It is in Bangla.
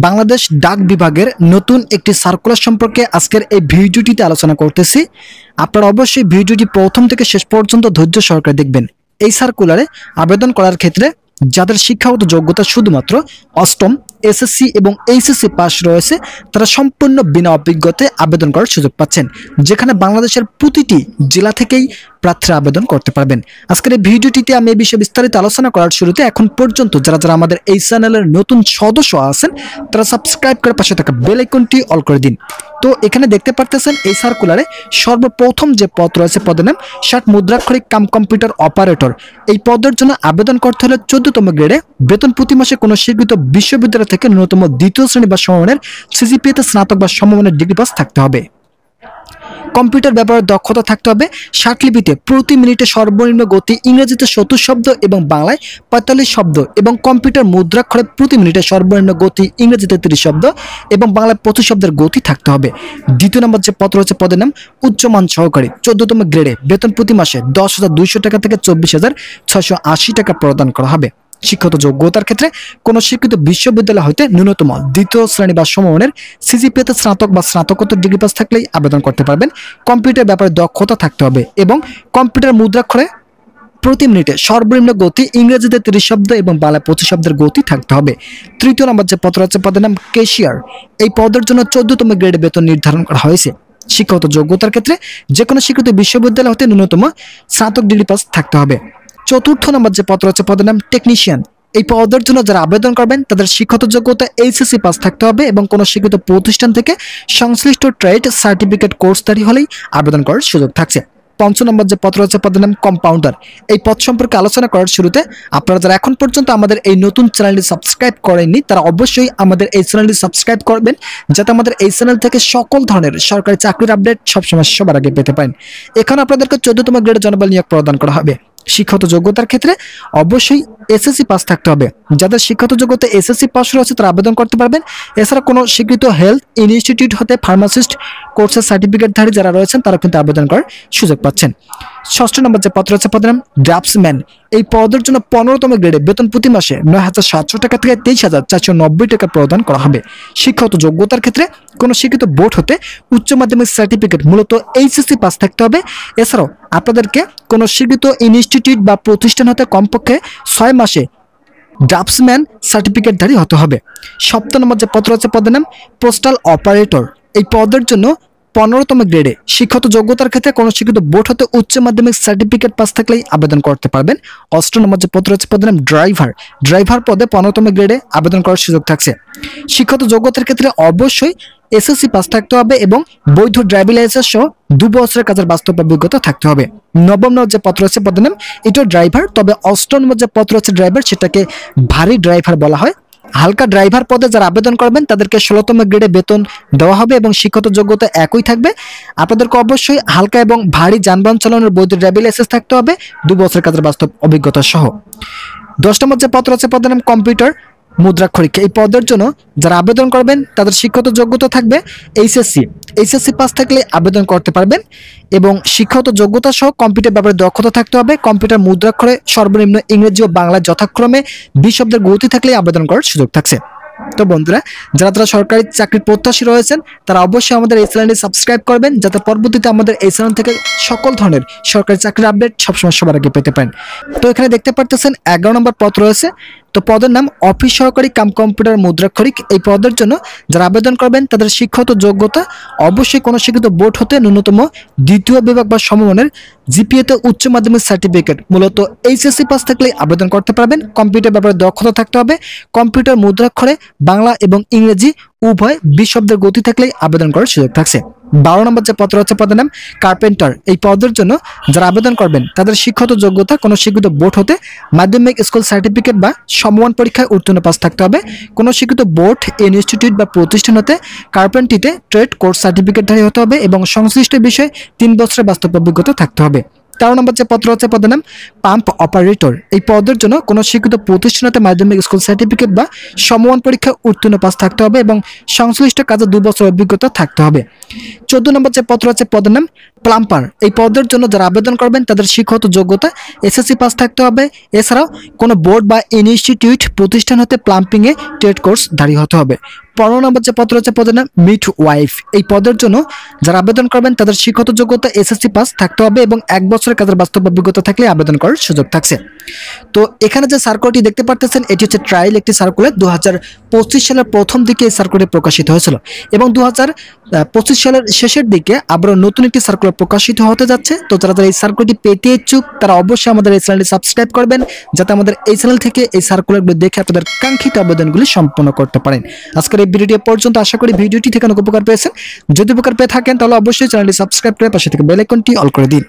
বাংলাদেশ ডাক বিভাগের নতুন একটি সার্কুলার সম্পর্কে আজকের এই ভিডিওটিতে আলোচনা করতেছি। আপনারা অবশ্যই ভিডিওটি প্রথম থেকে শেষ পর্যন্ত ধৈর্য সহকারে দেখবেন। এই সার্কুলারে আবেদন করার ক্ষেত্রে যাদের শিক্ষাগত যোগ্যতা শুধুমাত্র অষ্টম, এসএসসি এবং এইচএসসি পাস রয়েছে তারা সম্পূর্ণ বিনা অভিজ্ঞতায় আবেদন করার সুযোগ পাচ্ছেন, যেখানে বাংলাদেশের প্রতিটি জেলা থেকেই প্রার্থীরা আবেদন করতে পারবেন। আজকের এই ভিডিওটিতে আমি এই বিষয়ে বিস্তারিত আলোচনা করার শুরুতে এখন পর্যন্ত যারা যারা আমাদের এই চ্যানেলের নতুন সদস্য আছেন তারা সাবস্ক্রাইব করে পাশে থাকা বেল আইকনটি অল করে দিন। তো এখানে দেখতে পারতেছেন এই সার্কুলারে সর্বপ্রথম যে পদ রয়েছে পদের নাম ষাট মুদ্রাক্ষরিক কাম কম্পিউটার অপারেটর। এই পদের জন্য আবেদন করতে হলে 14তম গ্রেডে, বেতন প্রতি মাসে কোনো স্বীকৃত বিশ্ববিদ্যালয় থেকে ন্যূনতম দ্বিতীয় শ্রেণী বা সমমানের সিজিপিএতে স্নাতক বা সমমানের ডিগ্রি পাস থাকতে হবে। কম্পিউটার ব্যবহারের দক্ষতা থাকতে হবে। ষাটলিপিতে প্রতি মিনিটে সর্বনিম্ন গতি ইংরেজিতে 70 শব্দ এবং বাংলায় 45 শব্দ এবং কম্পিউটার মুদ্রাক্ষরে প্রতি মিনিটে সর্বনিম্ন গতি ইংরেজিতে 30 শব্দ এবং বাংলায় 25 শব্দের গতি থাকতে হবে। দ্বিতীয় নম্বর যে পদ রয়েছে পদের নাম উচ্চমান সহকারী, 14তম গ্রেডে, বেতন প্রতি মাসে 10,200 টাকা থেকে 24,680 টাকা প্রদান করা হবে। শিক্ষাগত যোগ্যতার ক্ষেত্রে কোন স্বীকৃত বিশ্ববিদ্যালয় হইতে ন্যূনতম দ্বিতীয় শ্রেণী বা সমমানের সিজিপিএতে স্নাতক বা স্নাতকোত্তর ডিগ্রি পাস থাকলেই আবেদন করতে পারবেন। কম্পিউটার ব্যাপারে দক্ষতা থাকতে হবে এবং কম্পিউটার মুদ্রাক্ষরে প্রতি মিনিটে সর্বনিম্ন গতি ইংরেজিতে 30 শব্দ এবং বাংলায় 25 শব্দের গতি থাকতে হবে। তৃতীয় নম্বর যে পদ রয়েছে পদের নাম ক্যাশিয়ার। এই পদের জন্য 14তম গ্রেডে বেতন নির্ধারণ করা হয়েছে। শিক্ষাগত যোগ্যতার ক্ষেত্রে যে কোনো স্বীকৃত বিশ্ববিদ্যালয় হতে ন্যূনতম স্নাতক ডিগ্রি পাস থাকতে হবে। চতুর্থ নম্বর যে পদ রয়েছে পদের নাম টেকনিশিয়ান। এই পদের জন্য যারা আবেদন করবেন তাদের শিক্ষাগত যোগ্যতা এইচএসসি পাস থাকতে হবে এবং কোনো শিক্ষিত প্রতিষ্ঠান থেকে সংশ্লিষ্ট ট্রেড সার্টিফিকেট কোর্সধারী হলেই আবেদন করার সুযোগ থাকছে। পঞ্চম নম্বর যে পদ রয়েছে পদের নাম কম্পাউন্ডার। এই পদ সম্পর্কে আলোচনা করার শুরুতে আপনারা যারা এখন পর্যন্ত আমাদের এই নতুন চ্যানেলটি সাবস্ক্রাইব করেননি তারা অবশ্যই আমাদের এই চ্যানেলটি সাবস্ক্রাইব করবেন, যাতে আমাদের এই চ্যানেল থেকে সকল ধরনের সরকারি চাকরির আপডেট সবসময় সবার আগে পেতে পারেন। এখানে আপনাদেরকে 14তম গ্রেডে জনবল নিয়োগ প্রদান করা হবে। শিক্ষাগত যোগ্যতার ক্ষেত্রে অবশ্যই এসএসসি পাস থাকতে হবে। যাদের শিক্ষাগত যোগ্যতা এসএসসি পাস রয়েছে তারা আবেদন করতে পারবেন। এছাড়া কোনো স্বীকৃত হেলথ ইনস্টিটিউট হতে ফার্মাসিস্ট কোর্সের সার্টিফিকেটধারী যারা রয়েছেন তারা কিন্তু আবেদন করার সুযোগ পাচ্ছেন। ষষ্ঠ নম্বর যে পদ রয়েছে পদের নাম ড্রাফটসম্যান। এই পদের জন্য 15তম গ্রেডে বেতন প্রতি মাসে 9,700 টাকা থেকে 23,490 টাকা প্রদান করা হবে। শিক্ষাগত যোগ্যতার ক্ষেত্রে কোনো শিক্ষিত বোর্ড হতে উচ্চ মাধ্যমিক সার্টিফিকেট মূলত এইচএসসি পাস থাকতে হবে। এছাড়াও আপনাদেরকে কোনো স্বীকৃত ইনস্টিটিউট বা প্রতিষ্ঠান হতে কমপক্ষে 6 মাসে ড্রাফটসম্যান সার্টিফিকেটধারী হতে হবে। সপ্তম নম্বর যে পদ রয়েছে পদের নাম পোস্টাল অপারেটর। এই পদের জন্য 15তম গ্রেডে শিক্ষাগত যোগ্যতার ক্ষেত্রে কোনো শিক্ষিত বোর্ড হতে উচ্চ মাধ্যমিক সার্টিফিকেট পাস থাকলেই আবেদন করতে পারবেন। অষ্টম নম্বর যে পদ রয়েছে পদের নাম ড্রাইভার পদে 15তম গ্রেডে আবেদন করার সুযোগ থাকছে। শিক্ষাগত যোগ্যতার ক্ষেত্রে অবশ্যই এসএসসি পাস থাকতে হবে এবং বৈধ ড্রাইভিং লাইসেন্স সহ 2 বছরের কাজের বাস্তব অভিজ্ঞতা থাকতে হবে। নবম নম্বর যে পদ রয়েছে পদের নাম এটা ড্রাইভার, তবে অষ্টম নম্বর যে পদ রয়েছে ড্রাইভার সেটাকে ভারী ড্রাইভার বলা হয়। হালকা ড্রাইভার পদে যারা আবেদন করবেন তাদেরকে 16তম গ্রেডে বেতন দেওয়া হবে এবং শিক্ষাগত যোগ্যতা একই থাকবে। আপনাদেরকে অবশ্যই হালকা এবং ভারী যানবাহন চালানোর বৈধ ড্রাইভিং লাইসেন্স থাকতে হবে 2 বছরের কাজের বাস্তব অভিজ্ঞতা সহ। 10 নম্বর যে পদ রয়েছে পদের নাম কম্পিউটার মুদ্রাক্ষরিক। এই পদের জন্য যারা আবেদন করবেন তাদের শিক্ষাগত যোগ্যতা থাকবে এইচএসসি পাস থাকলে আবেদন করতে পারবেন এবং শিক্ষাগত যোগ্যতা সহ কম্পিউটার ব্যাপারে দক্ষতা থাকতে হবে। কম্পিউটার মুদ্রাক্ষরে সর্বনিম্ন ইংরেজি ও বাংলা যথাক্রমে 20 শব্দের গতি থাকলে আবেদন করার সুযোগ থাকছে। তো বন্ধুরা, যারা যারা সরকারি চাকরির প্রত্যাশী রয়েছেন তারা অবশ্যই আমাদের এই চ্যানেলটি সাবস্ক্রাইব করবেন, যাতে পরবর্তীতে আমাদের এই চ্যানেল থেকে সকল ধরনের সরকারি চাকরির আপডেট সবসময় সবার আগে পেতে পারেন। তো এখানে দেখতে পারতেছেন 11 নম্বর পদ রয়েছে। তো পদের নাম অফিস সহকারী কাম কম্পিউটার মুদ্রাক্ষরিক। এই পদের জন্য যারা আবেদন করবেন তাদের শিক্ষাগত যোগ্যতা অবশ্যই কোনো শিক্ষিত বোর্ড হতে ন্যূনতম দ্বিতীয় বিভাগ বা সমমানের জিপিএতে উচ্চ মাধ্যমিক সার্টিফিকেট মূলত এইচএসসি পাস থাকলে আবেদন করতে পারবেন। কম্পিউটার ব্যাপারে দক্ষতা থাকতে হবে। কম্পিউটার মুদ্রাক্ষরে বাংলা এবং ইংরেজি উভয় 20 শব্দের গতি থাকলেই আবেদন করার সুযোগ থাকছে। 12 নম্বর যে পদ রয়েছে পদের নাম কার্পেন্টার। এই পদের জন্য যারা আবেদন করবেন তাদের শিক্ষাগত যোগ্যতা কোনো স্বীকৃত বোর্ড হতে মাধ্যমিক স্কুল সার্টিফিকেট বা সমমান পরীক্ষায় উত্তীর্ণ পাস থাকতে হবে। কোনো স্বীকৃত বোর্ড ইনস্টিটিউট বা প্রতিষ্ঠান হতে কার্পেন্ট্রিতে ট্রেড কোর্স সার্টিফিকেটধারী হতে হবে এবং সংশ্লিষ্ট বিষয়ে 3 বছরের বাস্তব অভিজ্ঞতা থাকতে হবে। 13 নম্বর যে পদ রয়েছে পদের নাম পাম্প অপারেটর। এই পদের জন্য কোনো স্বীকৃত প্রতিষ্ঠান হতে মাধ্যমিক স্কুল সার্টিফিকেট বা সমমান পরীক্ষায় উত্তীর্ণ পাস থাকতে হবে এবং সংশ্লিষ্ট কাজে 2 বছর অভিজ্ঞতা থাকতে হবে। 14 নম্বর যে পদ রয়েছে পদের নাম প্লাম্পার এই পদের জন্য যারা আবেদন করবেন তাদের শিক্ষাগত যোগ্যতা এসএসসি পাস থাকতে হবে। এছাড়াও কোনো বোর্ড বা ইনস্টিটিউট প্রতিষ্ঠান হতে প্লাম্বিংয়ে ট্রেড কোর্স ধারী হতে হবে। 15 নম্বর যে পদ রয়েছে পদের নাম মিড ওয়াইফ। এই পদের জন্য যারা আবেদন করবেন তাদের শিক্ষাগত যোগ্যতা এসএসসি পাস থাকতে হবে এবং 1 বছরের কাজের বাস্তব অভিজ্ঞতা থাকলে আবেদন করার সুযোগ থাকছে। তো এখানে যে সার্কুলারটি দেখতে পারতেছেন এটি হচ্ছে ট্রায়াল একটি সার্কুলার। 2025 সালের প্রথম দিকে এই সার্কুলার প্রকাশিত হয়েছিল এবং 2025 সালের শেষের দিকে আবারও নতুন একটি সার্কুলার প্রকাশিত হতে যাচ্ছে। তো যারা এই সার্কুলারটি পেতে ইচ্ছুক তারা অবশ্যই আমাদের এই চ্যানেলটি সাবস্ক্রাইব করবেন, যাতে আমাদের এই চ্যানেল থেকে এই সার্কুলারগুলো দেখে আপনাদের কাঙ্ক্ষিত আবেদনগুলি সম্পন্ন করতে পারেন। আজকের এই ভিডিওটি পর্যন্ত, আশা করি ভিডিওটি থেকে অনেক উপকার পেয়েছেন। যদি উপকার পেয়ে থাকেন তাহলে অবশ্যই চ্যানেলটি সাবস্ক্রাইব করে পাশে থেকে বেল আইকনটি অল করে দিন।